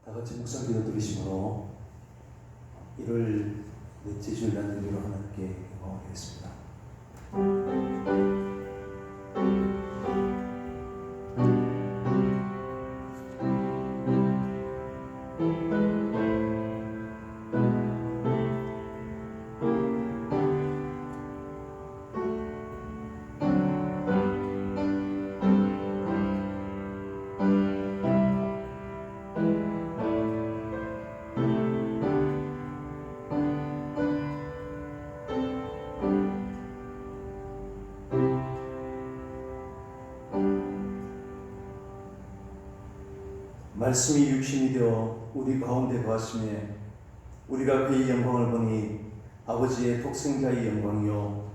다 같이 묵상 기도 드리심으로 이를 넷째 주일 나누기로 하나님께 영광하겠습니다. 말씀이 육신이 되어 우리 가운데 거하심에 우리가 그의 영광을 보니 아버지의 독생자의 영광이요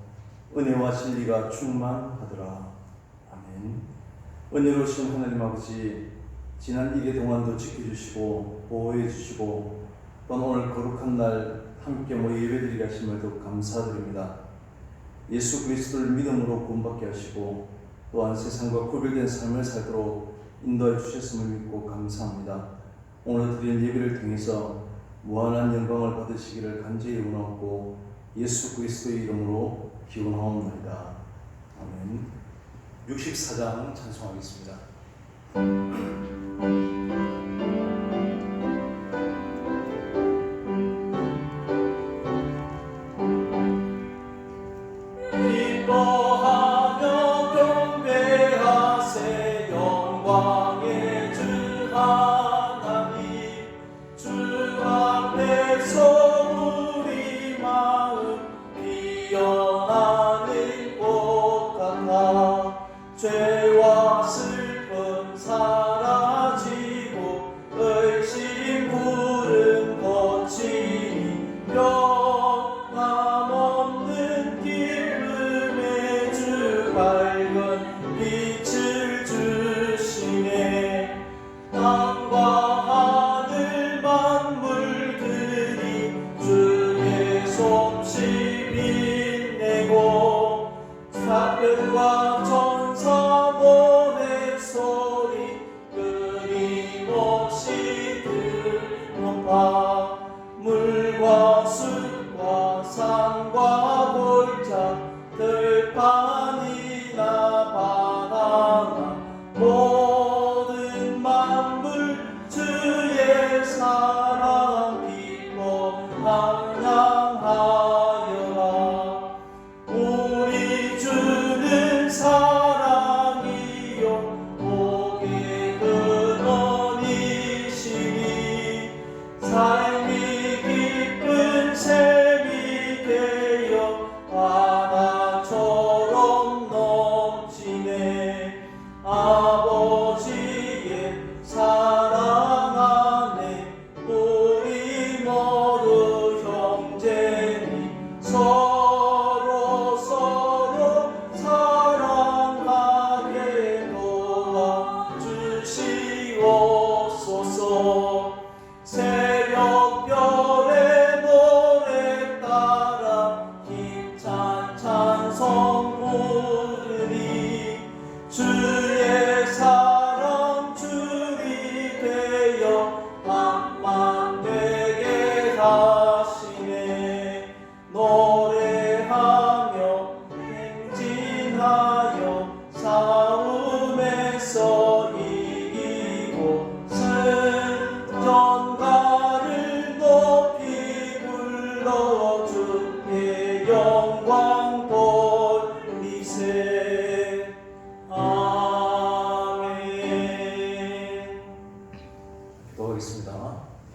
은혜와 진리가 충만하더라. 아멘. 은혜로우신 하나님 아버지, 지난 1회 동안도 지켜주시고 보호해 주시고 또 오늘 거룩한 날 함께 모여 예배드리게 하심을 더욱 감사드립니다. 예수 그리스도를 믿음으로 구원받게 하시고 또한 세상과 구별된 삶을 살도록 인도해 주셨음을 믿고 감사합니다. 오늘 드린 예배를 통해서 무한한 영광을 받으시기를 간절히 원하고 예수 그리스도의 이름으로 기원하옵나이다. 아멘. 64장 찬송하겠습니다.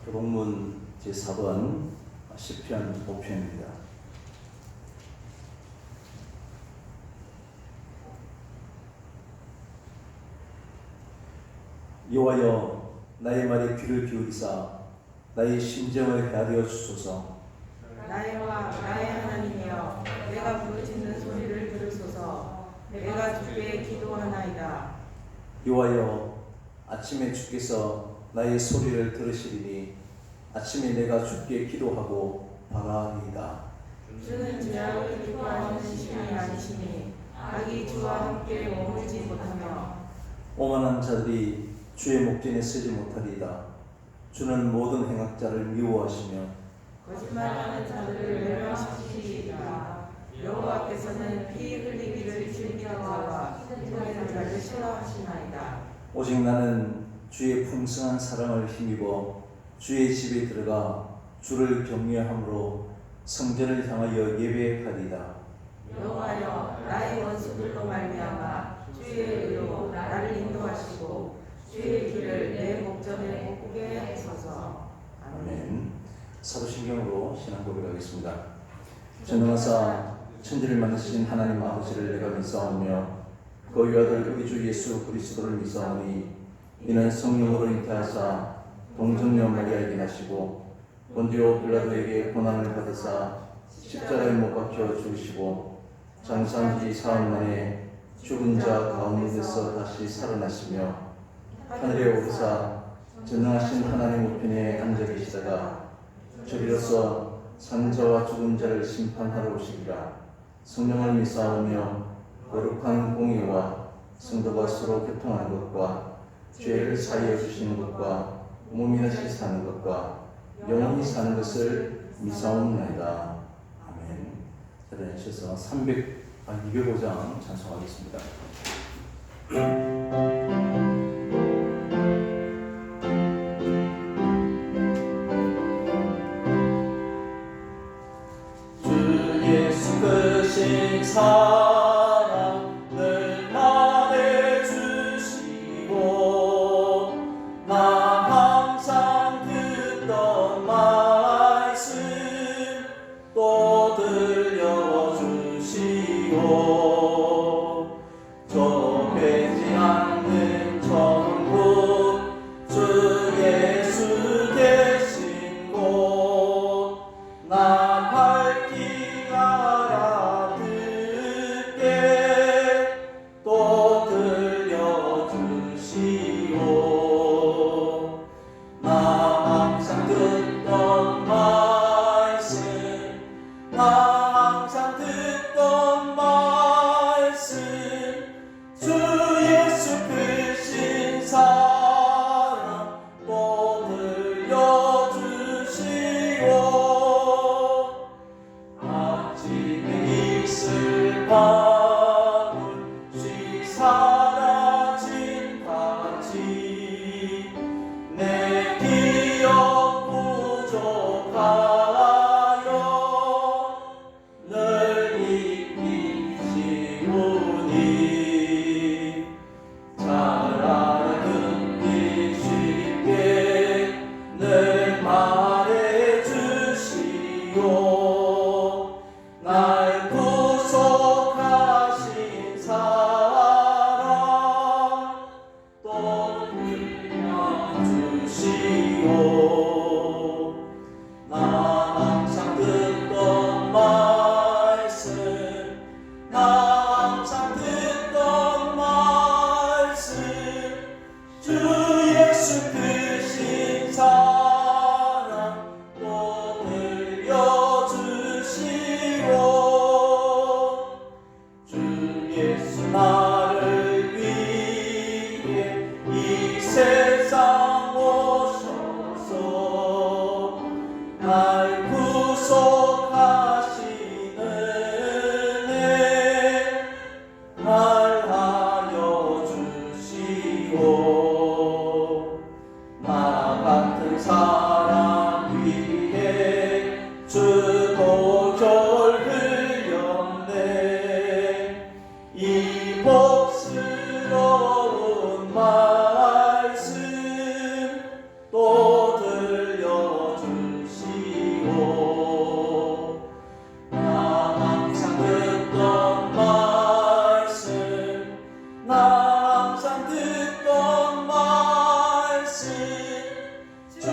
교동문 제4번 시편 5편입니다. 여호와여, 나의 말에 귀를 기울이사 나의 심정을 헤아려 주소서. 나의 하나님이여, 내가 부르짖는 소리를 들으소서. 내가 주께 기도하나이다. 여호와여, 아침에 주께서 나의 소리를 들으시리니 아침에 내가 주께 기도하고 바라리이다. 주는 죄악을 기뻐하는 신이 아니시니 악이 주와 함께 머물지 못하며 오만한 자들이 주의 목전에 서지 못하리이다. 주는 모든 행악자를 미워하시며 거짓말하는 자들을 멸망시키시리라. 여호와께서는 피 흘리기를 즐기는 자와 희생하는 자를 싫어하시나이다. 오직 나는 주의 풍성한 사랑을 힘입어 주의 집에 들어가 주를 경외함으로 성전을 향하여 예배하리다. 여호와여, 나의 원수들로 말미암아 주의 의로 나를 인도하시고 주의 길을 내 목전에 곱게 하소서. 아멘. 사도신경으로 신앙 고백하겠습니다. 전능하사 천지를 만드신 하나님 아버지를 내가 믿사오며 그의 아들 우리 주 예수 그리스도를 믿사오니 이는 성령으로 잉태하사 동정녀 마리아에게 나시고 본디오 빌라도에게 고난을 받으사 십자가에 못 박혀 죽으시고 장사한 지 사흘 만에 죽은 자 가운데서 다시 살아나시며 하늘에 오르사 전능하신 하나님 우편에 앉아 계시다가 저리로서 산 자와 죽은 자를 심판하러 오시리라. 성령을 믿사오며 거룩한 공의와 성도가 서로 교통하는 것과 죄를 사하여 주시는 것과 몸이 다시 사는 것과 영원히 사는 것을 믿사옵나이다. 아멘. 자리에 앉으셔서 205장 찬송하겠습니다. 주 예수 크신 사랑을 말해주시고 나 항상 듣던 말씀 또 들려주시오. 좁히지 않는 천국 주 예수 계신 곳 나 밝히 알아듣게 또 들려주시오. 나 항상 듣던 말씀 나 항상 듣던 말씀 주 예수 크신 사랑 또 들려주시오. 아침에 있을 밤은 쉬 사라진 같이 내 기억 부족하여 늘 이기시오니 잘 알아듣기 쉽게 늘 말해주시오. 날 구속하신 사랑 또 들려주시오. 나 항상 듣던 말씀 나 항상 듣던 말씀 주 예수 크신 사랑 또 들려주시오. 주 예수 나를 위해 이 세상 오셔서 날 구속하신 은혜 말하여 주시오. 나 같은 사람 위해 주 보혈 흘렸네. 이 복스러운 말씀 또 들려주시오. 나 항상 듣던 말씀 나 항상 듣던 말씀 주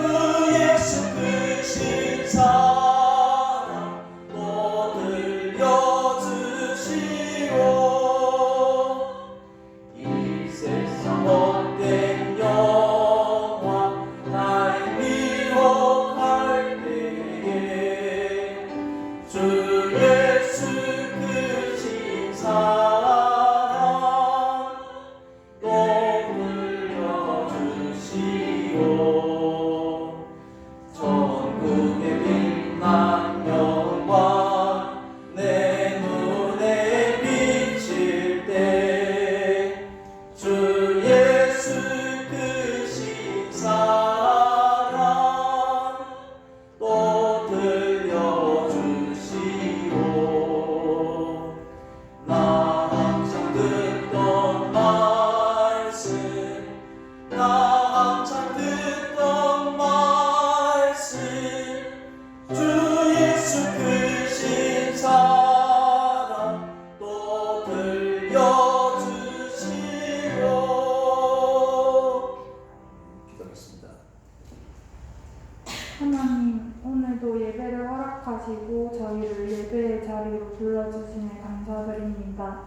하나님, 오늘도 예배를 허락하시고 저희를 예배의 자리로 불러주시니 감사드립니다.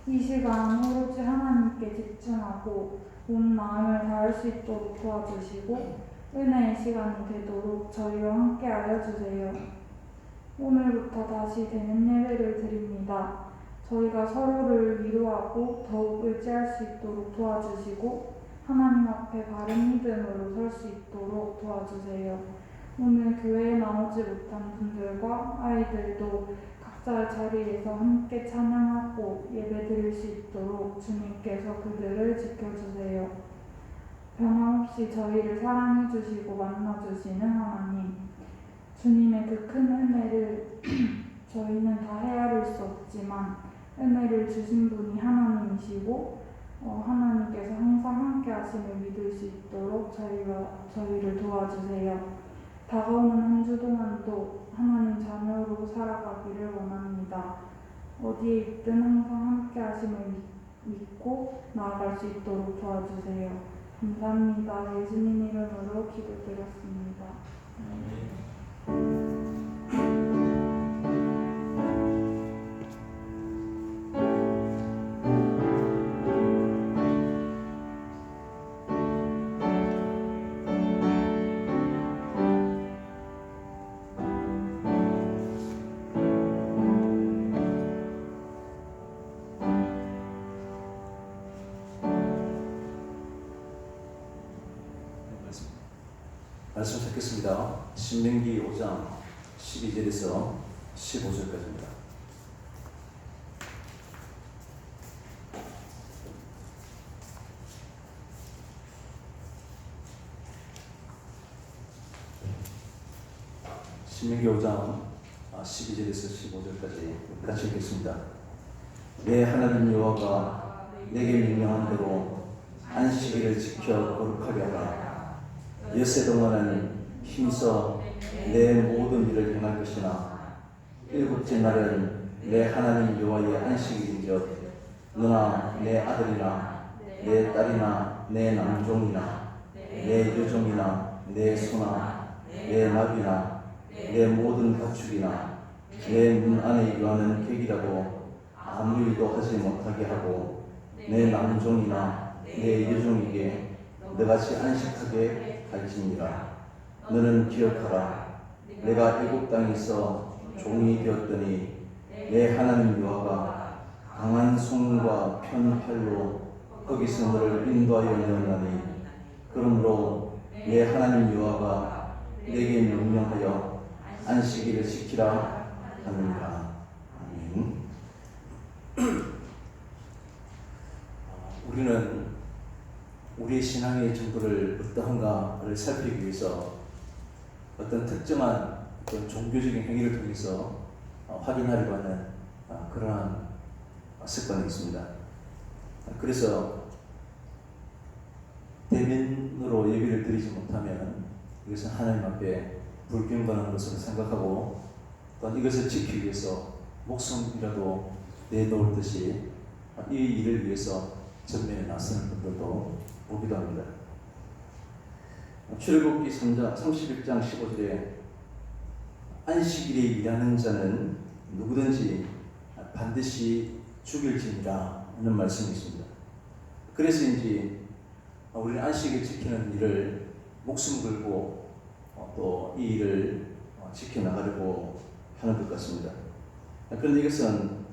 이 시간 오로지 하나님께 집중하고 온 마음을 다할 수 있도록 도와주시고 은혜의 시간이 되도록 저희와 함께 하여 주세요. 오늘부터 다시 되는 예배를 드립니다. 저희가 서로를 위로하고 더욱 의지할 수 있도록 도와주시고 하나님 앞에 바른 믿음으로 설 수 있도록 도와주세요. 오늘 교회에 나오지 못한 분들과 아이들도 각자의 자리에서 함께 찬양하고 예배드릴 수 있도록 주님께서 그들을 지켜주세요. 변함없이 저희를 사랑해 주시고 만나 주시는 하나님, 주님의 그 큰 은혜를 저희는 다 헤아릴 수 없지만 은혜를 주신 분이 하나님이시고 하나님께서 항상 함께 하심을 믿을 수 있도록 저희를 도와주세요. 다가오는 한 주 동안도 하나님 자녀로 살아가기를 원합니다. 어디에 있든 항상 함께 하심을 믿고 나아갈 수 있도록 도와주세요. 감사합니다. 예수님 이름으로 기도드렸습니다. 말씀 듣겠습니다. 신명기 5장 12절에서 15절까지입니다. 신명기 5장 12절에서 15절까지 같이 읽겠습니다. 내 하나님 여호와가 내게 명령한 대로 안식일을 지켜 거룩하게 하라. 엿새 동안은 힘써 내 모든 일을 행할 것이나 일곱째 날은 내 하나님 여호와의 안식일인즉 너나 내 아들이나 내 딸이나 내 남종이나 내 여종이나 내 소나 내 나귀나 내 모든 가축이나 내 문 안에 거하는 객이라도 아무 일도 하지 못하게 하고 내 남종이나 내 여종에게 너같이 안식하게 할지니라. 너는 기억하라. 내가 애굽 땅에서 종이 되었더니 내 하나님 여호와가 강한 손과 편팔로 거기서 너를 인도하여 내었나니 그러므로 내 하나님 여호와가 내게 명령하여 안식일을 지키라 하느니라. 아멘. 우리는 우리의 신앙의 정도를 어떠한가를 살피기 위해서 어떤 특정한 어떤 종교적인 행위를 통해서 확인하려고 하는 그러한 습관이 있습니다. 그래서 대면으로 예배를 드리지 못하면 이것은 하나님 앞에 불경건한 것으로 생각하고 또한 이것을 지키기 위해서 목숨이라도 내놓을 듯이 이 일을 위해서 전면에 나서는 분들도 보기도 합니다. 출애굽기 31장 15절에 안식일에 일하는 자는 누구든지 반드시 죽일지니라 하는 말씀이 있습니다. 그래서인지 우리는 안식일 지키는 일을 목숨 걸고 또 이 일을 지켜나가려고 하는 것 같습니다. 그런데 이것은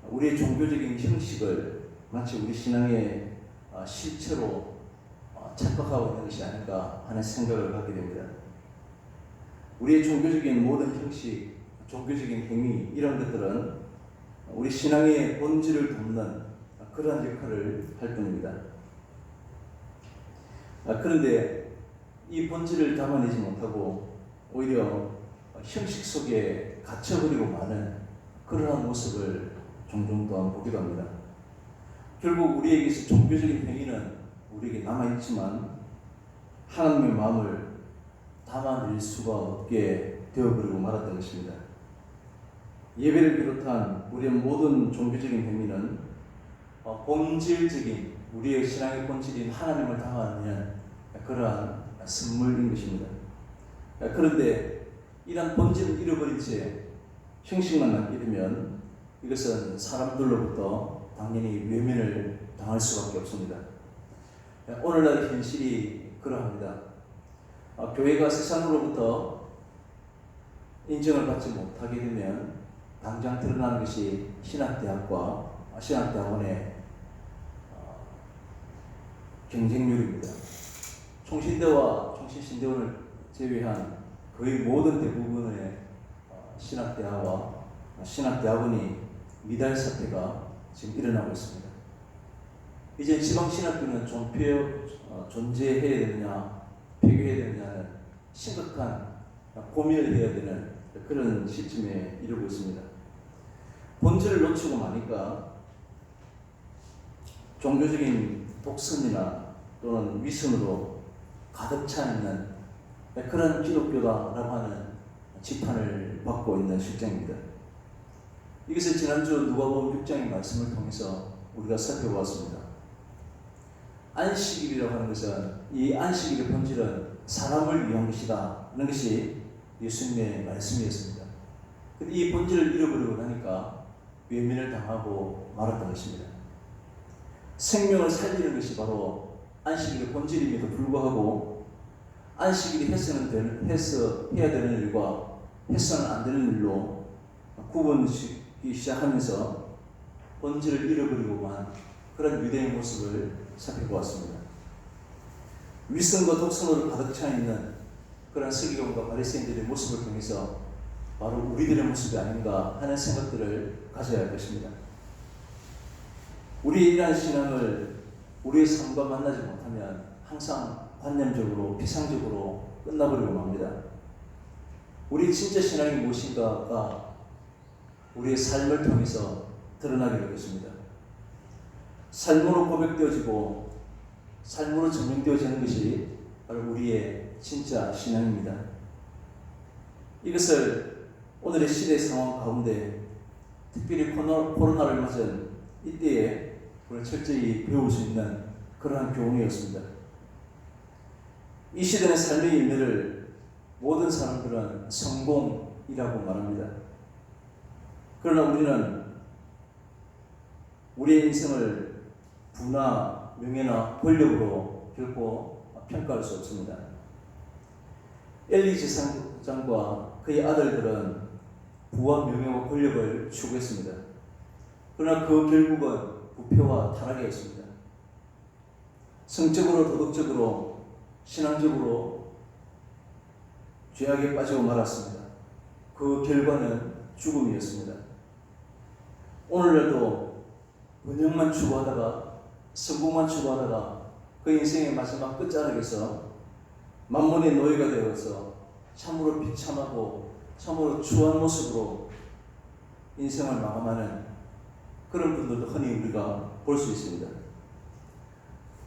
우리의 종교적인 형식을 마치 우리 신앙의 실체로 착각하고 있는 것이 아닌가 하는 생각을 갖게 됩니다. 우리의 종교적인 모든 형식, 종교적인 행위 이런 것들은 우리 신앙의 본질을 돕는 그러한 역할을 할 뿐입니다. 그런데 이 본질을 담아내지 못하고 오히려 형식 속에 갇혀버리고 마는 그러한 모습을 종종 또한 보기도 합니다. 결국 우리에게서 종교적인 행위는 우리에게 남아있지만 하나님의 마음을 담아낼 수가 없게 되어버리고 말았던 것입니다. 예배를 비롯한 우리의 모든 종교적인 행위는 본질적인 우리의 신앙의 본질인 하나님을 담아내는 그러한 선물인 것입니다. 그런데 이러한 본질을 잃어버린 채 형식만 남게 되면 이것은 사람들로부터 당연히 외면을 당할 수밖에 없습니다. 오늘날 현실이 그러합니다. 교회가 세상으로부터 인정을 받지 못하게 되면 당장 드러나는 것이 신학대학과 신학대학원의 경쟁률입니다. 총신대와 총신신대원을 제외한 거의 모든 대부분의 신학대학과 신학대학원이 미달 사태가 지금 일어나고 있습니다. 이제 지방신학교는 존재해야 되느냐 폐교해야 되느냐는 심각한 고민을 해야 되는 그런 시점에 이르고 있습니다. 본질을 놓치고 나니까 종교적인 독선이나 또는 위선으로 가득 차 있는 그런 기독교다라고 하는 지탄을 받고 있는 실정입니다. 이것을 지난주 누가복음 6장의 말씀을 통해서 우리가 살펴보았습니다. 안식일이라고 하는 것은 이 안식일의 본질은 사람을 위한 것이다 하는 것이 예수님의 말씀이었습니다. 그런데 이 본질을 잃어버리고 나니까 외면을 당하고 말았던 것입니다. 생명을 살리는 것이 바로 안식일의 본질임에도 불구하고 안식일이 해야 되는 일과 해서는 안 되는 일로 구분짓기 시작하면서 본질을 잃어버리고만 그런 유대의 모습을 살펴보았습니다. 위선과 독선으로 가득 차 있는 그런 서기관과 바리새인들의 모습을 통해서 바로 우리들의 모습이 아닌가 하는 생각들을 가져야 할 것입니다. 우리의 이러한 신앙을 우리의 삶과 만나지 못하면 항상 관념적으로 피상적으로 끝나버리고 맙니다. 우리 진짜 신앙이 무엇인가가 우리의 삶을 통해서 드러나게 되겠습니다. 삶으로 고백되어지고 삶으로 증명되어지는 것이 바로 우리의 진짜 신앙입니다. 이것을 오늘의 시대 상황 가운데 특별히 코로나를 맞은 이때에 우리가 철저히 배울 수 있는 그러한 교훈이었습니다. 이 시대의 삶의 일들을 모든 사람들은 성공이라고 말합니다. 그러나 우리는 우리의 인생을 부나 명예나 권력으로 결코 평가할 수 없습니다. 엘리 제사장과 그의 아들들은 부와 명예와 권력을 추구했습니다. 그러나 그 결국은 부패와 타락이었습니다. 성적으로, 도덕적으로, 신앙적으로 죄악에 빠지고 말았습니다. 그 결과는 죽음이었습니다. 오늘날도 번영만 추구하다가 성공만 추구하다가 그 인생의 마지막 끝자락에서 만몬의 노예가 되어서 참으로 비참하고 참으로 추한 모습으로 인생을 마감하는 그런 분들도 흔히 우리가 볼 수 있습니다.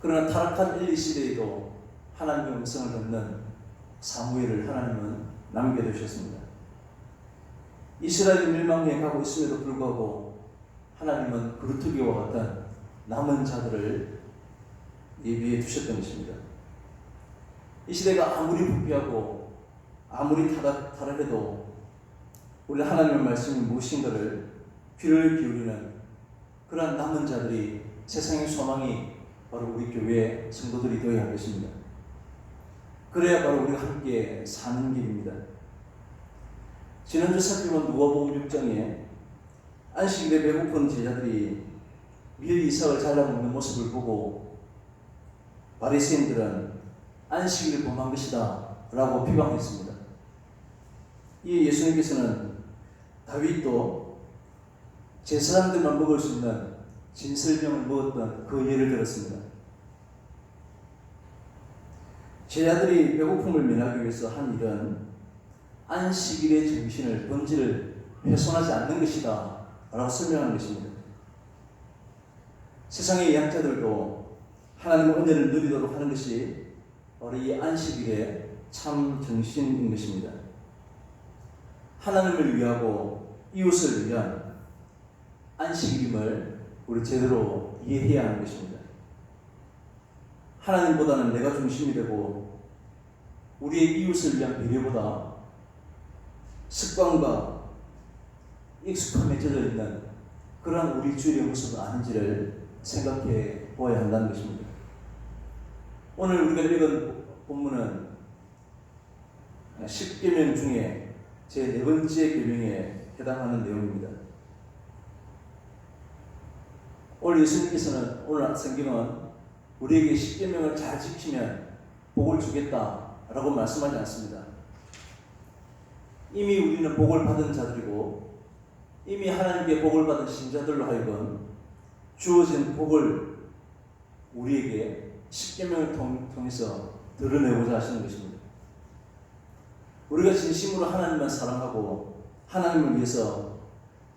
그러나 타락한 엘리 시대에도 하나님의 음성을 듣는 사무엘을 하나님은 남겨두셨습니다. 이스라엘이 멸망해 가고 있음에도 불구하고 하나님은 그루터기와 같은 남은 자들을 예비해 두셨던 것입니다. 이 시대가 아무리 부패하고 아무리 타락해도 우리 하나님의 말씀이 무엇인가를 귀를 기울이는 그러한 남은 자들이 세상의 소망이 바로 우리 교회 성도들이 되어야 할 것입니다. 그래야 바로 우리가 함께 사는 길입니다. 지난주 살펴본 누가복음 6장에 안식일에 배고픈 제자들이 미리 이삭을 잘라먹는 모습을 보고 바리새인들은 안식일을 범한 것이다 라고 비방했습니다. 이에 예수님께서는 다윗도 제사장들만 먹을 수 있는 진설병을 먹었던 그 예를 들었습니다. 제자들이 배고픔을 면하기 위해서 한 일은 안식일의 정신을, 본질을 훼손하지 않는 것이다 라고 설명하는 것입니다. 세상의 약자들도 하나님의 은혜를 누리도록 하는 것이 바로 이 안식일의 참 정신인 것입니다. 하나님을 위하고 이웃을 위한 안식일임을 우리 제대로 이해해야 하는 것입니다. 하나님보다는 내가 중심이 되고 우리의 이웃을 위한 배려보다 습관과 익숙함에 젖어 있는 그러한 우리 주의 모습은 아닌지를 생각해 보아야 한다는 것입니다. 오늘 우리가 읽은 본문은 10계명 중에 제 4번째 계명에 해당하는 내용입니다. 오늘 예수님께서는 오늘 성경은 우리에게 10계명을 잘 지키면 복을 주겠다라고 말씀하지 않습니다. 이미 우리는 복을 받은 자들이고 이미 하나님께 복을 받은 신자들로 하여금 주어진 복을 우리에게 10계명을 통해서 드러내고자 하시는 것입니다. 우리가 진심으로 하나님만 사랑하고 하나님을 위해서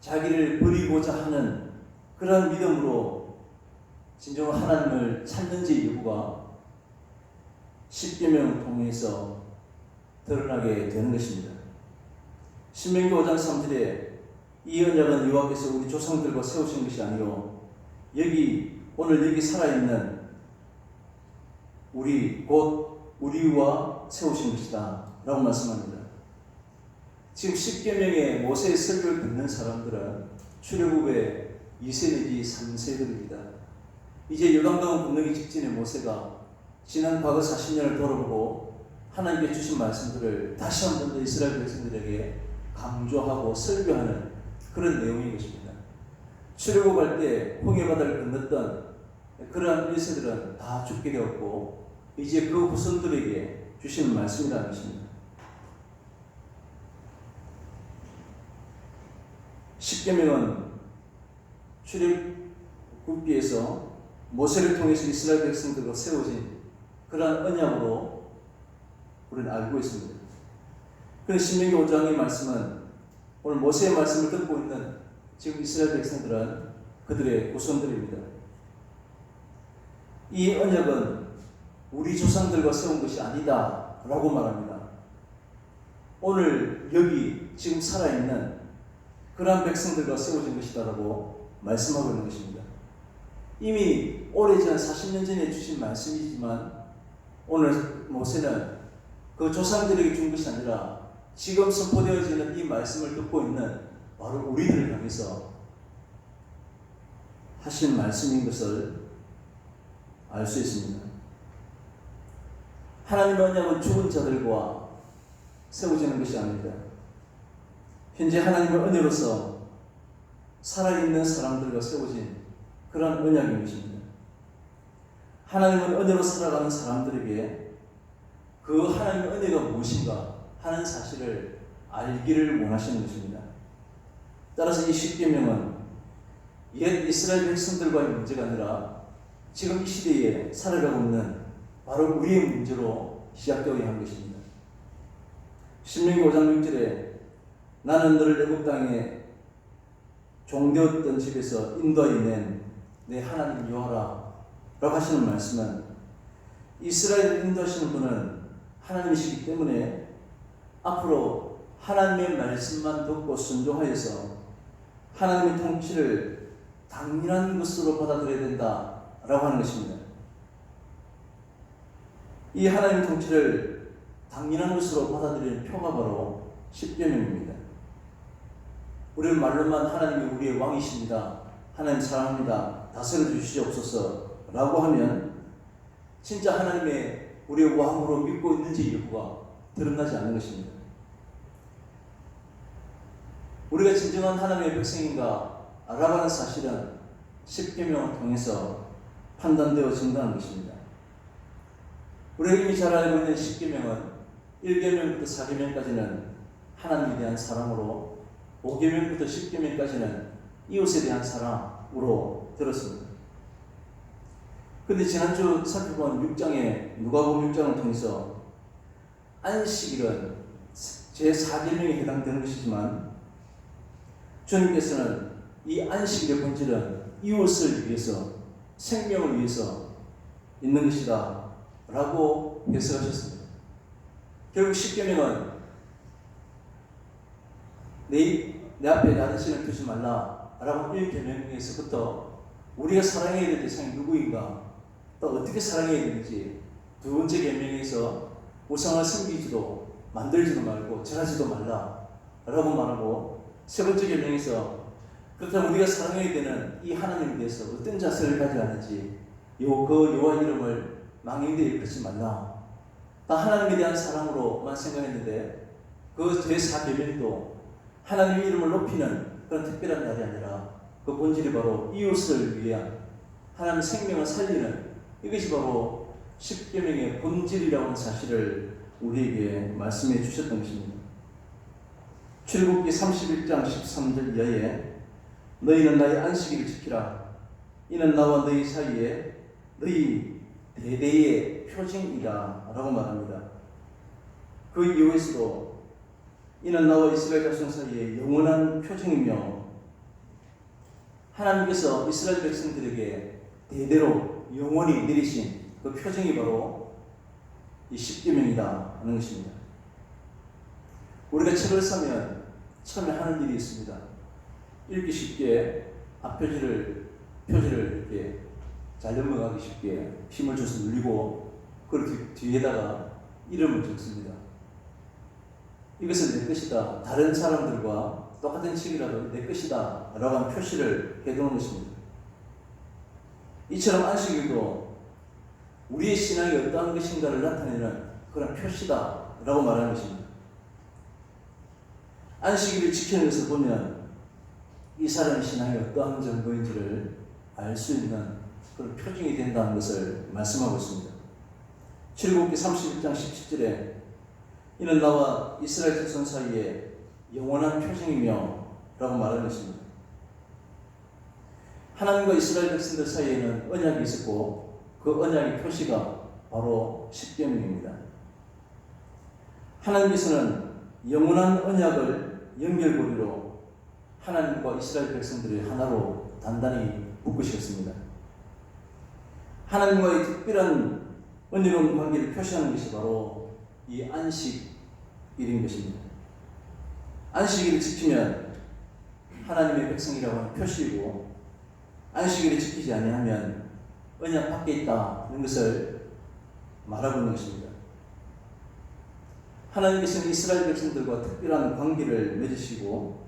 자기를 버리고자 하는 그러한 믿음으로 진정으로 하나님을 찾는지 여부가 10계명을 통해서 드러나게 되는 것입니다. 신명기 5장 3절에 이 언약은 여호와께서 우리 조상들과 세우신 것이 아니요 오늘 여기 살아있는 우리 곧 우리와 세우신 것이다 라고 말씀합니다. 지금 10계명의 모세의 설교를 듣는 사람들은 출애굽의 2세 내지 3세들입니다. 이제 요단강 건너기 직전에 모세가 지난 과거 40년을 돌아보고 하나님께 주신 말씀들을 다시 한 번 더 이스라엘 백성들에게 강조하고 설교하는 그런 내용인 것입니다. 출애굽할 때 홍해바다를 건넜던 그러한 1세들은 다 죽게 되었고 이제 그 후손들에게 주시는 말씀이라는 것입니다. 10계명은 출애굽기에서 모세를 통해서 이스라엘 백성들과 세워진 그러한 언약으로 우리는 알고 있습니다. 그런데 신명기 5장의 말씀은 오늘 모세의 말씀을 듣고 있는 지금 이스라엘 백성들은 그들의 후손들입니다. 이 언약은 우리 조상들과 세운 것이 아니다 라고 말합니다. 오늘 여기 지금 살아있는 그러한 백성들과 세워진 것이다 라고 말씀하고 있는 것입니다. 이미 오래전 40년 전에 주신 말씀이지만 오늘 모세는 그 조상들에게 준 것이 아니라 지금 선포되어지는 이 말씀을 듣고 있는 바로 우리들을 향해서 하신 말씀인 것을 알 수 있습니다. 하나님의 언약은 죽은 자들과 세워지는 것이 아닙니다. 현재 하나님의 은혜로서 살아있는 사람들과 세워진 그런 언약인 것입니다. 하나님은 은혜로 살아가는 사람들에게 그 하나님의 은혜가 무엇인가 하는 사실을 알기를 원하시는 것입니다. 따라서 이 10계명은 옛 이스라엘 백성들과의 문제가 아니라 지금 이 시대에 살아가고 있는 바로 우리의 문제로 시작되어야 하는 것입니다. 신명기 5장 6절에 나는 너를 애굽 땅에 종되었던 집에서 인도하여 낸 내 하나님 여호와라 라고 하시는 말씀은 이스라엘을 인도하시는 분은 하나님이시기 때문에 앞으로 하나님의 말씀만 듣고 순종하여서 하나님의 통치를 당연한 것으로 받아들여야 된다라고 하는 것입니다. 이 하나님의 통치를 당연한 것으로 받아들이는 표가 바로 10계명입니다. 우리는 말로만 하나님이 우리의 왕이십니다. 하나님 사랑합니다. 다스려 주시옵소서 라고 하면 진짜 하나님의 우리의 왕으로 믿고 있는지 여부가 드러나지 않는 것입니다. 우리가 진정한 하나님의 백성인가 알아가는 사실은 10계명을 통해서 판단되어진다는 것입니다. 우리가 이미 잘 알고 있는 10계명은 1계명부터 4계명까지는 하나님에 대한 사랑으로 5계명부터 10계명까지는 이웃에 대한 사랑으로 들었습니다. 그런데 지난주 살펴본 6장의 누가복음 6장을 통해서 안식일은 제4계명에 해당되는 것이지만 주님께서는 이 안식일의 본질은 이웃을 위해서 생명을 위해서 있는 것이다 라고 해석하셨습니다. 결국 10계명은 내 앞에 다른 신을 두지 말라 라고 1계명에서부터 우리가 사랑해야 될 대상이 누구인가 또 어떻게 사랑해야 되는지 두 번째 계명에서 우상을 섬기지도 만들지도 말고 절하지도 말라 라고 말하고, 세 번째 계명에서 그렇다면 우리가 사랑해야 되는 이 하나님에 대해서 어떤 자세를 가져야 하는지, 그 여호와 이름을 망령되이 일컫지 말라. 다 하나님에 대한 사랑으로만 생각했는데, 그 제4계명도 하나님의 이름을 높이는 그런 특별한 날이 아니라 그 본질이 바로 이웃을 위한 하나님의 생명을 살리는, 이것이 바로 10계명의 본질이라고 하는 사실을 우리에게 말씀해 주셨던 것입니다. 출애굽기 31장 13절 이하에 너희는 나의 안식일을 지키라. 이는 나와 너희 사이에 너희 대대의 표징이다 라고 말합니다. 그 이후에서도 이는 나와 이스라엘 자손 사이에 영원한 표징이며, 하나님께서 이스라엘 백성들에게 대대로 영원히 내리신 그 표징이 바로 이 10계명이다 하는 것입니다. 우리가 책을 사면 처음에 하는 일이 있습니다. 읽기 쉽게 앞표지를 이렇게 잘 넘어가기 쉽게 힘을 줘서 눌리고, 그 뒤에다가 이름을 적습니다. 이것은 내 것이다, 다른 사람들과 똑같은 책이라도 내 것이다 라고 하는 표시를 해두는 것입니다. 이처럼 안식일도 우리의 신앙이 어떠한 것인가를 나타내는 그런 표시다 라고 말하는 것입니다. 안식일을 지키는 것을 보면 이 사람의 신앙이 어떠한 정도인지를 알 수 있는 그런 표징이 된다는 것을 말씀하고 있습니다. 출애굽기 31장 17절에 이는 나와 이스라엘 자손 사이에 영원한 표징이며 라고 말하는 것입니다. 하나님과 이스라엘 백성들 사이에는 언약이 있었고, 그 언약의 표시가 바로 10계명입니다. 하나님께서는 영원한 언약을 연결고리로 하나님과 이스라엘 백성들이 하나로 단단히 묶으셨습니다. 하나님과의 특별한 은혜로운 관계를 표시하는 것이 바로 이 안식일인 것입니다. 안식일을 지키면 하나님의 백성이라고 하는 표시이고, 안식일을 지키지 아니하면 언약 밖에 있다는 것을 말하고 있는 것입니다. 하나님께서는 이스라엘 백성들과 특별한 관계를 맺으시고,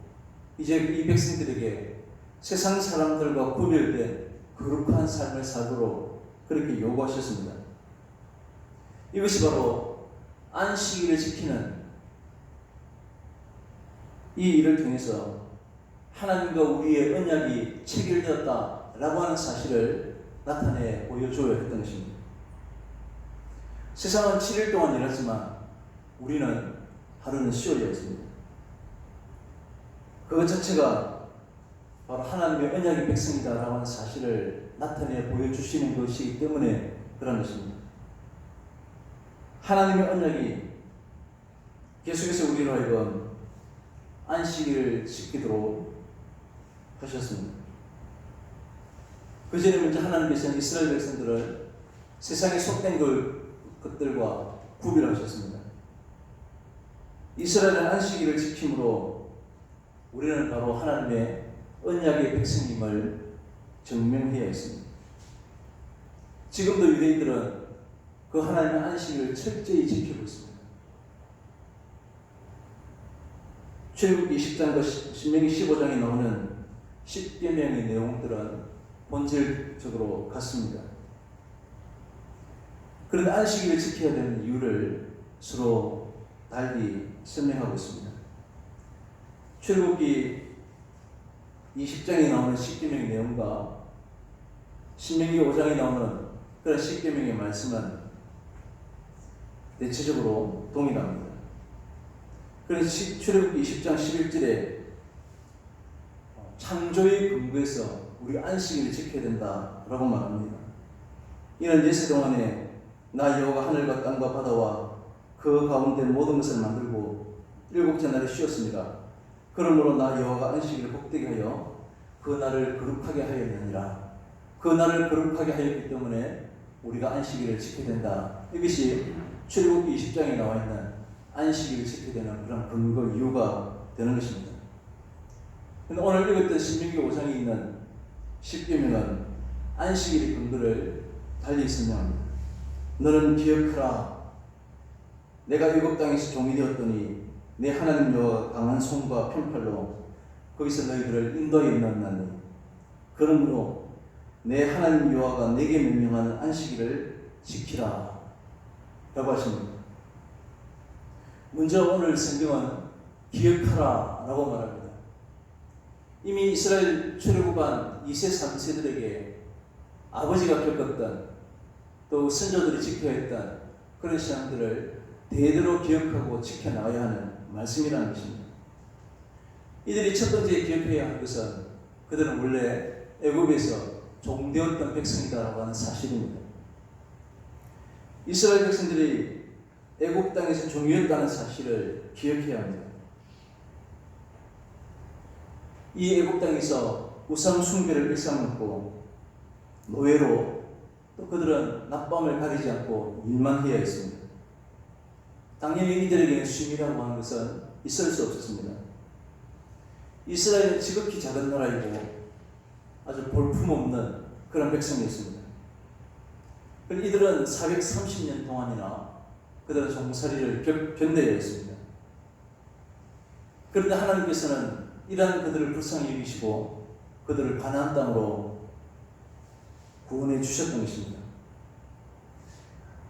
이제 이 백성들에게 세상 사람들과 구별된 거룩한 삶을 살도록 그렇게 요구하셨습니다. 이것이 바로 안식일을 지키는 이 일을 통해서 하나님과 우리의 언약이 체결되었다라고 하는 사실을 나타내 보여줘야 했던 것입니다. 세상은 7일 동안 일하지만 우리는 하루는 쉬어야 했습니다. 그것 자체가 바로 하나님의 언약의 백성이다라고 하는 사실을 나타내 보여주시는 것이기 때문에 그런 것입니다. 하나님의 언약이 계속해서 우리로 하여금 안식일을 지키도록 하셨습니다. 그 전에 먼저 하나님께서는 이스라엘 백성들을 세상에 속된 것들과 구별하셨습니다. 이스라엘은 안식일을 지킴으로 우리는 바로 하나님의 언약의 백성임을 증명해야 했습니다. 지금도 유대인들은 그 하나님의 안식일을 철저히 지키고 있습니다. 출애굽기 20장과 신명기 15장에 나오는 10계명의 내용들은 본질적으로 같습니다. 그런데 안식일을 지켜야 되는 이유를 서로 달리 설명하고 있습니다. 출애굽기 20장에 나오는 10계명의 내용과 신명기 5장에 나오는 그런 10계명의 말씀은 대체적으로 동일합니다. 그래서 출애굽기 20장 11절에 창조의 근거에서 우리가 안식일을 지켜야 된다라고 말합니다. 이는 예세 동안에 나 여호와가 하늘과 땅과 바다와 그 가운데 모든 것을 만들고 일곱째 날에 쉬었습니다. 그러므로 나 여호와가 안식일을 복되게 하여 그 날을 거룩하게 하였느니라. 그 날을 거룩하게 하였기 때문에 우리가 안식일을 지켜야 된다. 이것이 출애굽기 20장에 나와 있는 안식일을 지켜야 되는 그런 근거 이유가 되는 것입니다. 그런데 오늘 읽었던 신명기 5장에 있는 10계명은 안식일의 근거를 달리 설명합니다. 너는 기억하라. 내가 애굽 땅에서 종이 되었더니 내 하나님 여호와가 강한 손과 편팔로 거기서 너희들을 인도하여 넣었나니 그러므로 내 하나님 여호와가 내게 명령하는 안식일을 지키라 라고 하십니다. 먼저 오늘 성경은 기억하라 라고 말합니다. 이미 이스라엘 출애굽한 2세 3세들에게 아버지가 겪었던 또 선조들이 지켜야 했던 그런 신앙들을 대대로 기억하고 지켜나가야 하는 말씀이라는 것입니다. 이들이 첫 번째 기억해야 하는 것은 그들은 원래 애굽에서 종되었던 백성이다라고 하는 사실입니다. 이스라엘 백성들이 애굽 땅에서 종이었다는 사실을 기억해야 합니다. 이 애굽 땅에서 우상 숭배를 일삼았고 노예로 또 그들은 낮밤을 가리지 않고 일만 해야 했습니다. 당연히 이들에게는 쉼이라고 하는 것은 있을 수 없었습니다. 이스라엘은 지극히 작은 나라이고 아주 볼품없는 그런 백성이었습니다. 그리고 이들은 430년 동안이나 그들은 종살이를 견뎌야 했습니다. 그런데 하나님께서는 이러한 그들을 불쌍히 여기시고 그들을 가나안 땅으로 구원해 주셨던 것입니다.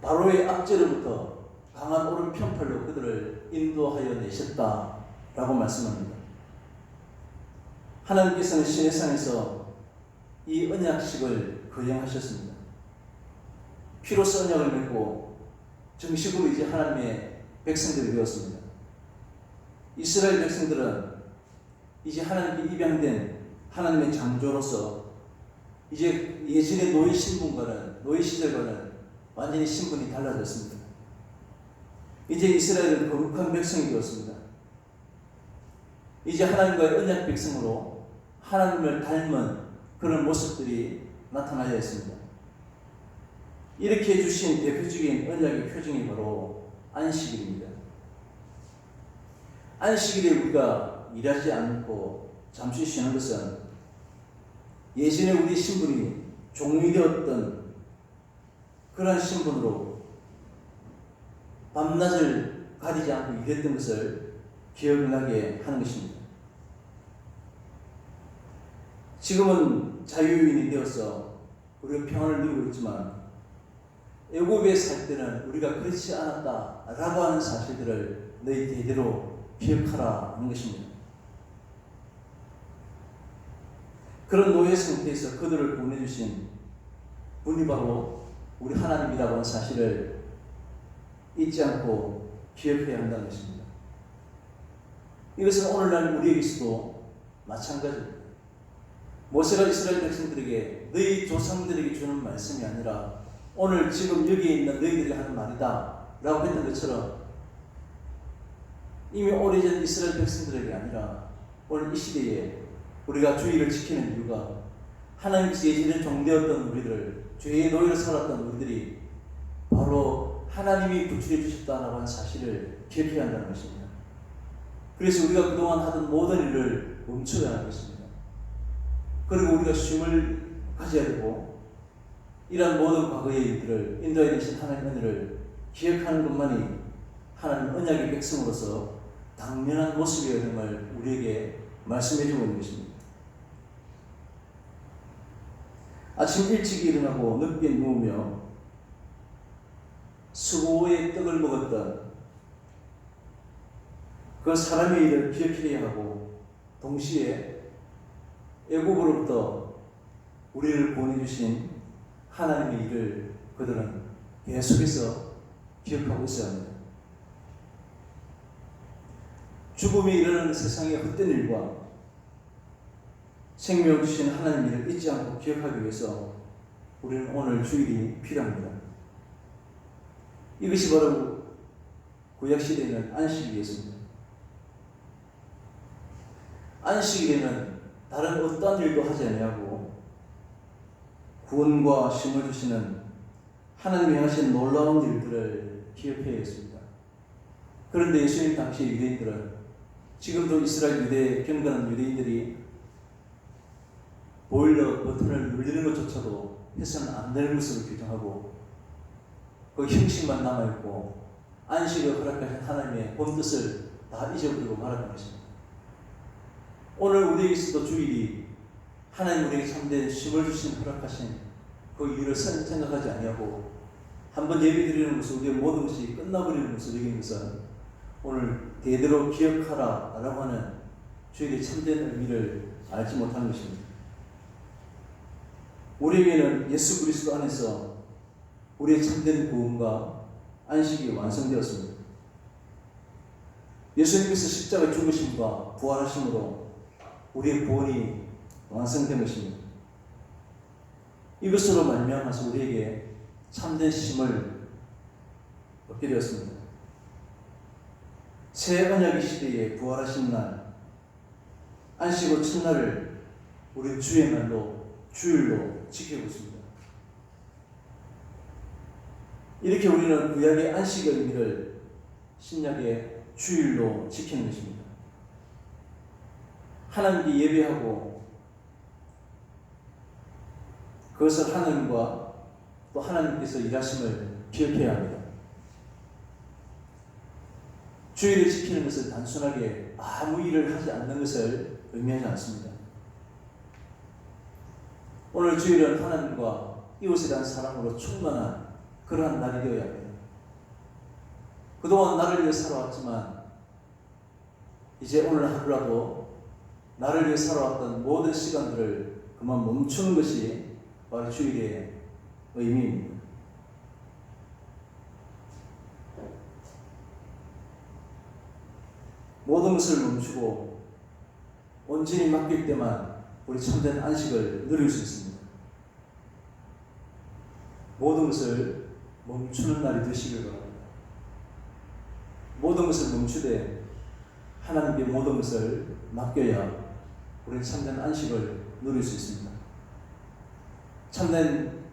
바로의 압제로부터 강한 오른편팔로 그들을 인도하여 내셨다라고 말씀합니다. 하나님께서는 시내산에서 이 언약식을 거행하셨습니다. 피로써 언약을 맺고 정식으로 이제 하나님의 백성들이 되었습니다. 이스라엘 백성들은 이제 하나님께 입양된 하나님의 장조로서 이제 예전의 노예 신분과는 노예 시절과는 완전히 신분이 달라졌습니다. 이제 이스라엘은 거룩한 백성이 되었습니다. 이제 하나님과의 언약 백성으로 하나님을 닮은 그런 모습들이 나타나야 했습니다. 이렇게 해주신 대표적인 언약의 표징이 바로 안식일입니다. 안식일에 우리가 일하지 않고 잠시 쉬는 것은 예전에 우리 신분이 종이 되었던 그러한 신분으로 밤낮을 가리지 않고 일했던 것을 기억나게 하는 것입니다. 지금은 자유인이 되어서 우리가 평안을 누리고 있지만 애굽에 살 때는 우리가 그렇지 않았다라고 하는 사실들을 너희 대대로 기억하라 하는 것입니다. 그런 노예 상태에서 그들을 보내주신 분이 바로 우리 하나님이라고 하는 사실을 잊지 않고 기억해야 한다는 것입니다. 이것은 오늘날 우리에게서도 마찬가지입니다. 모세가 이스라엘 백성들에게 너희 조상들에게 주는 말씀이 아니라 오늘 지금 여기에 있는 너희들이 하는 말이다 라고 했던 것처럼 이미 오래전 이스라엘 백성들에게 아니라 오늘 이 시대에 우리가 주의를 지키는 이유가 하나님께서 예전에 종되었던 우리들, 죄의 노예로 살았던 우리들이 바로 하나님이 구출해 주셨다라고 하는 사실을 기억해야 한다는 것입니다. 그래서 우리가 그동안 하던 모든 일을 멈춰야 하는 것입니다. 그리고 우리가 쉼을 가져야 되고 이러한 모든 과거의 일들을 인도해 주신 하나님의 은혜를 기억하는 것만이 하나님 언약의 백성으로서 당면한 모습이어야 됨을 우리에게 말씀해 주고 있는 것입니다. 아침 일찍 일어나고 늦게 누우며 수고의 떡을 먹었던 그 사람의 일을 기억해야 하고 동시에 애굽으로부터 우리를 보내주신 하나님의 일을 그들은 계속해서 기억하고 있어야 합니다. 죽음에 이르는 세상의 헛된 일과 생명을 주신 하나님 일을 잊지 않고 기억하기 위해서 우리는 오늘 주일이 필요합니다. 이것이 바로 구약시대에는 안식일이었습니다. 안식일에는 다른 어떤 일도 하지 아니하고 구원과 쉼을 주시는 하나님이 하신 놀라운 일들을 기억해야 했습니다. 그런데 예수님 당시 유대인들은 지금도 이스라엘 유대에 경건한 유대인들이 보일러 버튼을 눌리는 것조차도 해서는 안 되는 것으로 규정하고 그 형식만 남아있고 안식을 허락하신 하나님의 본 뜻을 다 잊어버리고 말았던 것입니다. 오늘 우리에게서도 주일이 하나님 우리에게 참된 쉼을 주신 허락하신 그 이유를 생각하지 아니하고 한번 예배 드리는 것을 우리의 모든 것이 끝나버리는 것을 여기는 것은 오늘 대대로 기억하라 라고 하는 주일의 참된 의미를 알지 못하는 것입니다. 우리에게는 예수 그리스도 안에서 우리의 참된 구원과 안식이 완성되었습니다. 예수님께서 십자가에 죽으심과 부활하심으로 우리의 구원이 완성된 것입니다. 이것으로 말미암아서 우리에게 참된 쉼을 얻게 되었습니다. 새 언약의 시대에 부활하신 날, 안식의 첫날을 우리 주의 날로, 주일로 지키고 있습니다. 이렇게 우리는 구약의 안식의 의미를 신약의 주일로 지키는 것입니다. 하나님께 예배하고 그것을 하나님과 또 하나님께서 일하심을 기억해야 합니다. 주일을 지키는 것은 단순하게 아무 일을 하지 않는 것을 의미하지 않습니다. 오늘 주일은 하나님과 이웃에 대한 사랑으로 충만한 그러한 날이 되어야 합니다. 그동안 나를 위해 살아왔지만 이제 오늘 하루라도 나를 위해 살아왔던 모든 시간들을 그만 멈추는 것이 바로 주일의 의미입니다. 모든 것을 멈추고 온전히 맡길 때만 우리 참된 안식을 누릴 수 있습니다. 모든 것을 멈추는 날이 되시길 바랍니다. 모든 것을 멈추되 하나님께 모든 것을 맡겨야 우리는 참된 안식을 누릴 수 있습니다. 참된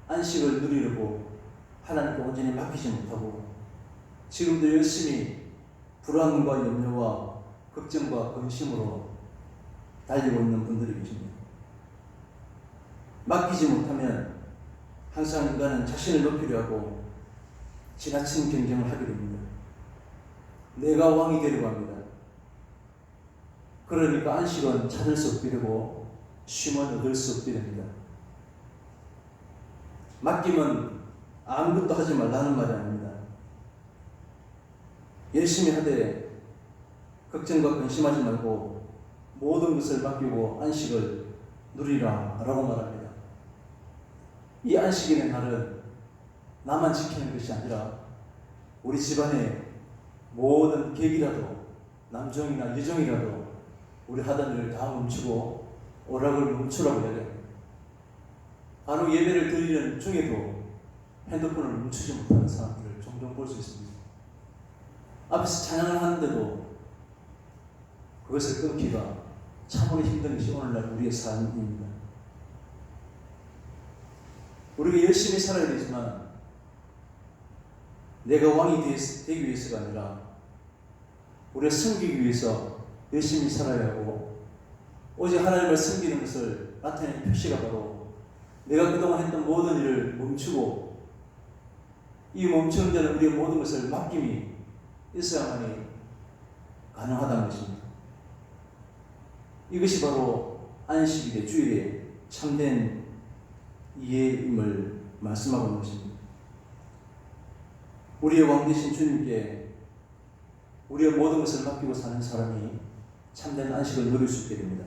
안식을 누리려고 하나님께 온전히 맡기지 못하고 지금도 열심히 불안과 염려와 걱정과 근심으로 달리고 있는 분들이 계십니다. 맡기지 못하면 항상 인간은 자신을 높이려 하고 지나친 경쟁을 하게 됩니다. 내가 왕이 되려고 합니다. 그러니까 안식은 찾을 수 없게 되고 쉼은 얻을 수 없게 됩니다. 맡기면 아무것도 하지 말라는 말이 아닙니다. 열심히 하되 걱정과 근심하지 말고 모든 것을 맡기고 안식을 누리라 라고 말합니다. 이 안식일의 날은 나만 지키는 것이 아니라 우리 집안의 모든 객이라도 남종이나 여종이라도 우리 하던 일을 다 멈추고 오락을 멈추라고 이야기합니다. 바로 예배를 드리는 중에도 핸드폰을 멈추지 못하는 사람들을 종종 볼 수 있습니다. 앞에서 찬양을 하는데도 그것을 끊기가 참으로 힘든 것이 오늘날 우리의 삶입니다. 우리가 열심히 살아야 되지만 내가 왕이 되기 위해서가 아니라 우리가 섬기기 위해서 열심히 살아야 하고 오직 하나님을 섬기는 것을 나타내는 표시가 바로 내가 그동안 했던 모든 일을 멈추고 이 멈추는 데는 우리의 모든 것을 맡김이 있어야만이 가능하다는 것입니다. 이것이 바로 안식일의 주일의 참된 이해임을 말씀하고 있는 것입니다. 우리의 왕 되신 주님께 우리의 모든 것을 맡기고 사는 사람이 참된 안식을 누릴 수 있게 됩니다.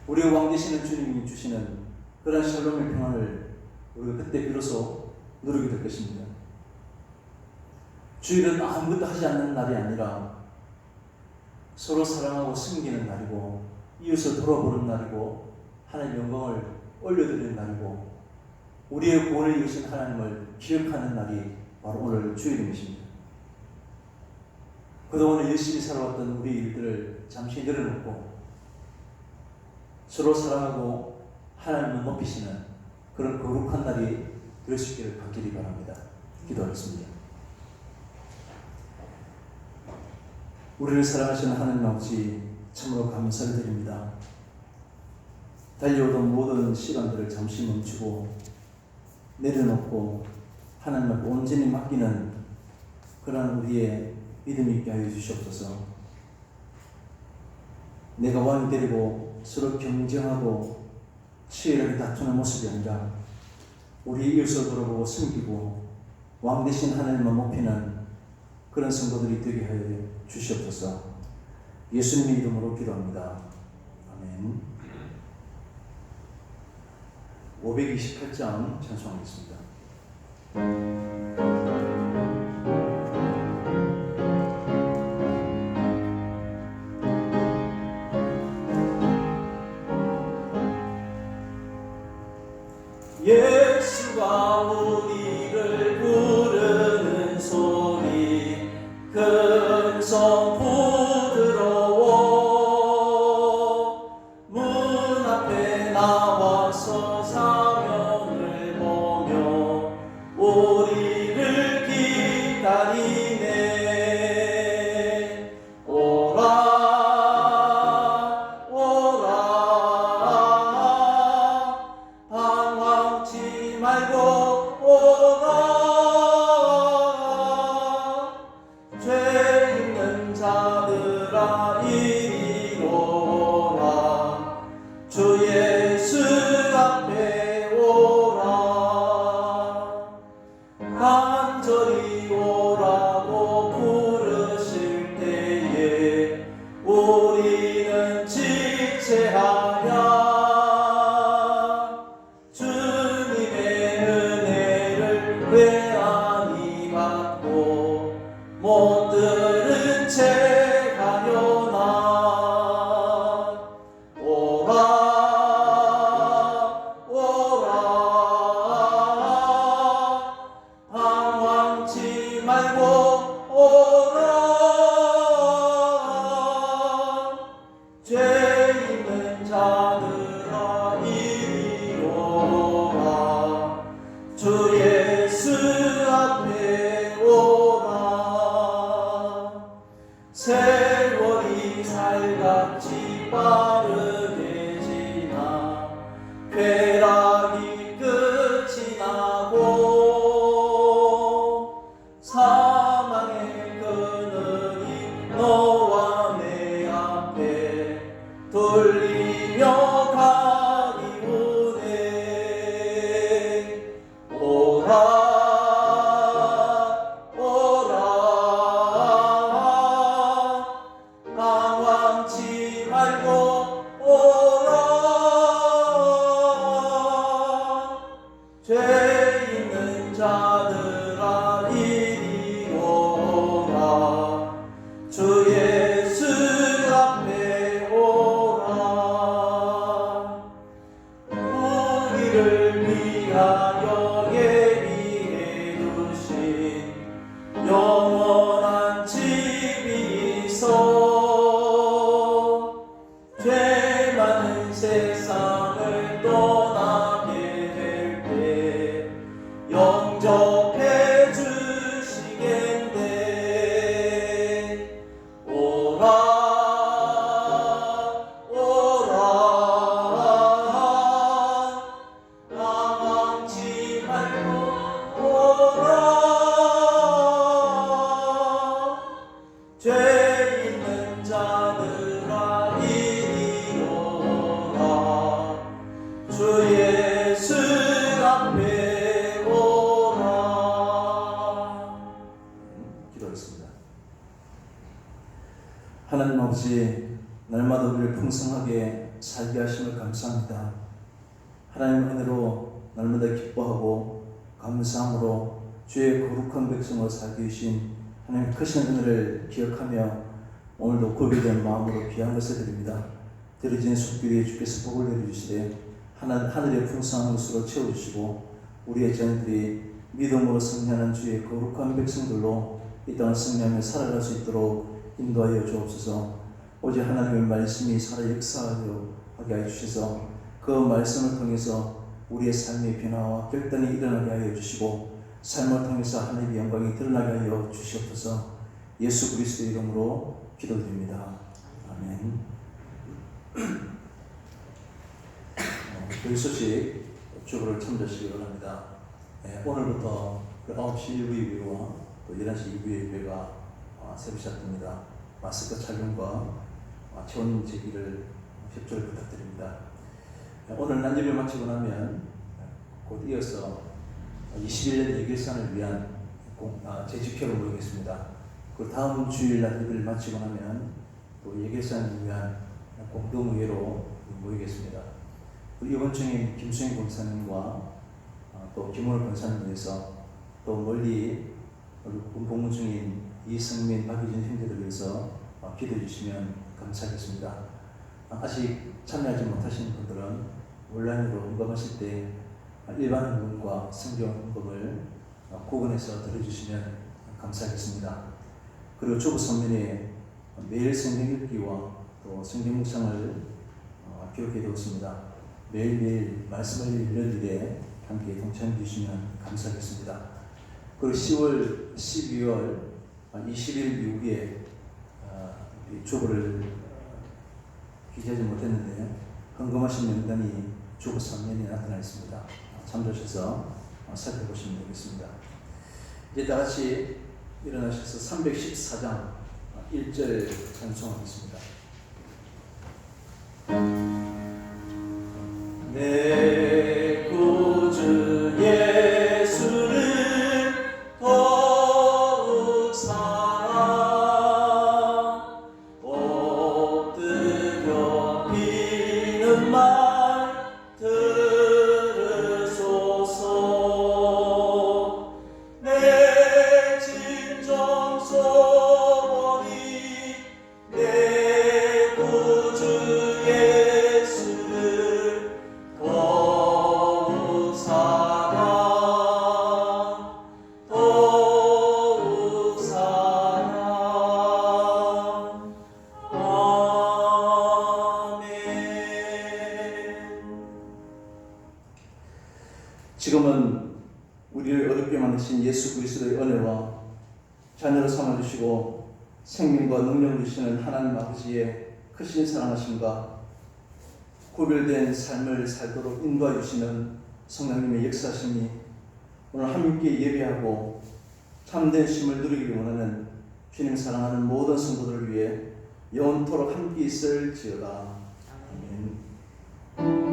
우리의 왕 되시는 주님이 주시는 그런 샬롬의 평안을 우리가 그때 비로소 누리게 될 것입니다. 주일은 아무것도 하지 않는 날이 아니라 서로 사랑하고 섬기는 날이고 이웃을 돌아보는 날이고 하나님의 영광을 올려드리는 날이고 우리의 구원을 이루신 하나님을 기억하는 날이 바로 오늘 주일인 것입니다. 그동안 열심히 살아왔던 우리 일들을 잠시 내려놓고 서로 사랑하고 하나님을 높이시는 그런 거룩한 날이 될 수 있기를 간절히 바랍니다. 기도하겠습니다. 우리를 사랑하시는 하나님 아버지 참으로 감사를 드립니다. 달려오던 모든 시간들을 잠시 멈추고 내려놓고 하나님을 온전히 맡기는 그런 우리의 믿음이 있게 하여 주시옵소서. 내가 왕이 되고 서로 경쟁하고 치열하게 다투는 모습이 아니라 우리 이웃을 돌아보고 섬기고 왕 대신 하나님만 높이는 그런 성도들이 되게 하여 주시옵소서. 예수님의 이름으로 기도합니다. 아멘. 528장 찬송하겠습니다. 예수가 우리를 부르는 소리 근성 부드러워 문 앞에 나와서 사명을 보며 우리를 기다리네. 오라 오라 방황치 말고 오라. 죄 있는 자들아 이리로 오라. 주 예수 앞에 오라. 간절히 오라고 부르실 때에 우리는 지체하랴. 주님의 은혜를 왜 아니 받고 못 들은 채 가려나. 오라 오라 방황치 말고 오라. 죄 있는 자들아 이리로 오라. 주 예수 앞에 오라. 세월이 살같이 빠르게 지나 쾌락이 끝이 나고 사망의 그늘이 너와 내 앞에 돌리며 가리우네. 오라 오라 방황치 말고 오라. 죄 있는 자들아 이리로 오라. 주 예수 앞에 오라. 우리를 위하여 예비해 두신 영원한 집이 있어. 죄 많은 세상을 떠나게 될 때 영접해 주시겠네. 오라 오라 방황치 말고 오라. 죄 있는 자들아 이리로 오라. 주 예수 앞에 오라. 기도하겠습니다. 하나님 아버지, 날마다 우리를 풍성하게 살게 하심을 감사합니다. 하나님 은혜로 날마다 기뻐하고 감사함으로 주의 거룩한 백성으로 살게 해주신 하나님 크신 은혜를 기억하며 오늘도 고백된 마음으로 귀한 것을 드립니다. 드려진 속규리에 주께서 복을 내려주시되 하늘의 풍성한 것으로 채워주시고 우리의 자녀들이 믿음으로 승리하는 주의 거룩한 백성들로 이 땅을 승리하며 살아갈 수 있도록 인도하여 주옵소서. 오직 하나님의 말씀이 살아 역사하게 하여 주셔서 그 말씀을 통해서 우리의 삶의 변화와 결단이 일어나게 하여 주시고 삶을 통해서 하나님의 영광이 드러나게 하여 주시옵소서. 예수 그리스도의 이름으로 기도드립니다. 아멘. 교회 소식 주보를 참조하시기 바랍니다. 오늘부터 9시 1부 예배와 또 11시 2부 예배가 새로 시작됩니다. 마스크 착용과 체온 재기를 협조를 부탁드립니다. 오늘 난예배 마치고 나면 곧 이어서 21년 예결산을 위한 재집회로 모이겠습니다. 그 다음 주일날 예배를 마치고 나면 또 예결산을 위한 공동의회로 모이겠습니다. 이번 중인 김수영 권사님과 또 김원호 권사님을 위해서 또 멀리 복무 중인 이승민, 박희진 형제들을 위해서 기도해 주시면 감사하겠습니다. 아직 참여하지 못하신 분들은 온라인으로 헌금하실 때 일반 헌금과 성경 헌금을 구분해서 들어주시면 감사하겠습니다. 그리고 주부 선면에 매일 성경 읽기와 또 성경 묵상을 기록해 두었습니다. 매일매일 말씀을 읽는 일에 함께 동참해 주시면 감사하겠습니다. 그리고 10월, 12월 20일 이후에 주부를 기재하지 못했는데 헌금하신 명단이 주부 3년에 나타나 있습니다. 참조하셔서 살펴보시면 되겠습니다. 이제 다 같이 일어나셔서 314장 1절 찬송하겠습니다. 내 구주 예수를 더욱 사랑 엎드려 비는 말 들으소서. 내 진정 소원이 내 구주 예수를 더욱 사랑 더욱 사랑. 아멘. 지금은 우리를 어렵게 만드신 예수 그리스도의 은혜와 자녀로 삼아주시고 생명과 능력을 주시는 하나님 아버지의 크신 사랑하심과 구별된 삶을 살도록 인도해 주시는 성령님의 역사심이 오늘 함께 예배하고 참된 쉼을 누리기를 원하는 주님 사랑하는 모든 성도들을 위해 영원토록 함께 있을지어다. 아멘.